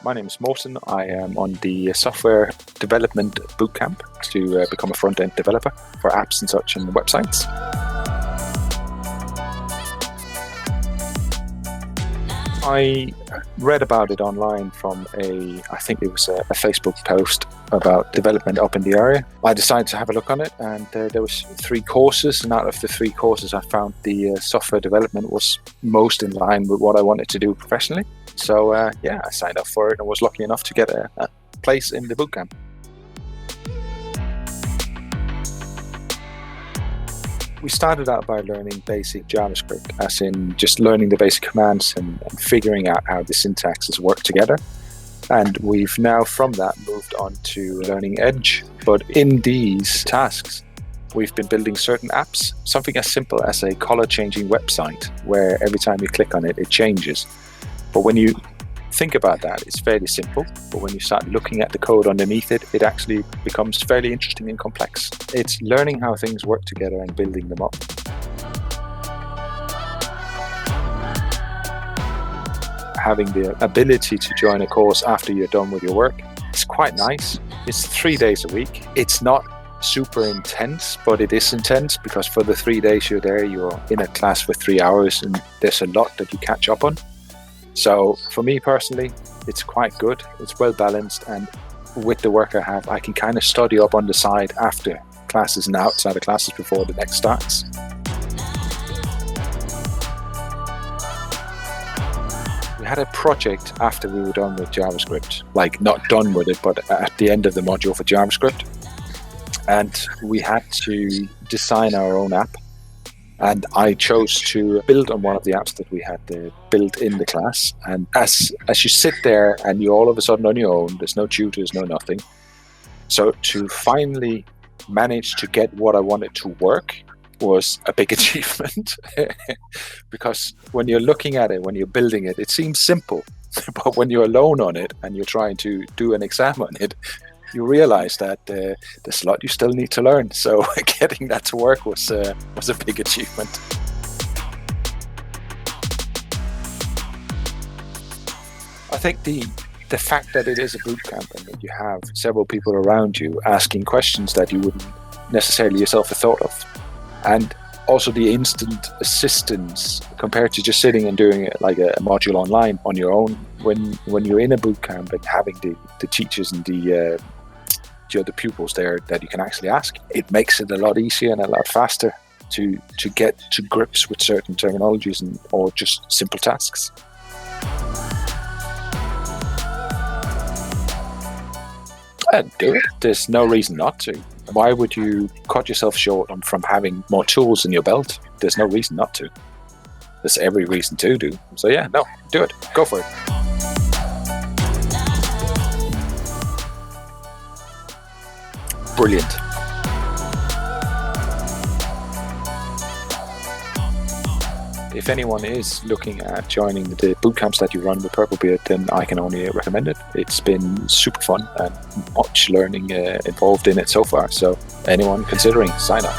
My name is Morten. I am on the software development bootcamp to become a front-end developer for apps and such and websites. I read about it online from I think it was a Facebook post about development up in the area. I decided to have a look on it, and there was 3 courses, and out of the 3 courses I found the software development was most in line with what I wanted to do professionally. So I signed up for it and was lucky enough to get a place in the bootcamp. We started out by learning basic JavaScript, as in just learning the basic commands and figuring out how the syntaxes work together. And we've now from that moved on to learning Edge. But in these tasks, we've been building certain apps, something as simple as a color-changing website, where every time you click on it, it changes. But when you think about that, it's fairly simple. But when you start looking at the code underneath it, it actually becomes fairly interesting and complex. It's learning how things work together and building them up. Having the ability to join a course after you're done with your work is quite nice. It's 3 days a week. It's not super intense, but it is intense because for the 3 days you're there, you're in a class for 3 hours and there's a lot that you catch up on. So for me personally, it's quite good. It's well balanced, and with the work I have, I can kind of study up on the side after classes and outside of classes before the next starts. We had a project after we were done with JavaScript, like not done with it, but at the end of the module for JavaScript. And we had to design our own app. And I chose to build on one of the apps that we had built in the class. And as you sit there and you're all of a sudden on your own, there's no tutors, no nothing. So to finally manage to get what I wanted to work was a big achievement. Because when you're looking at it, when you're building it, it seems simple. But when you're alone on it and you're trying to do an exam on it, you realize that there's a lot you still need to learn. So getting that to work was a big achievement. I think the fact that it is a bootcamp and that you have several people around you asking questions that you wouldn't necessarily yourself have thought of, and also the instant assistance compared to just sitting and doing it like a module online on your own. When you're in a bootcamp and having the teachers and the pupils there that you can actually ask, it makes it a lot easier and a lot faster to get to grips with certain terminologies or just simple tasks. Do it. There's no reason not to. Why would you cut yourself short from having more tools in your belt? There's no reason not to. There's every reason to do. So do it. Go for it. Brilliant. If anyone is looking at joining the bootcamps that you run with Purplebeard, then I can only recommend it. It's been super fun and much learning involved in it so far. So anyone considering, sign up.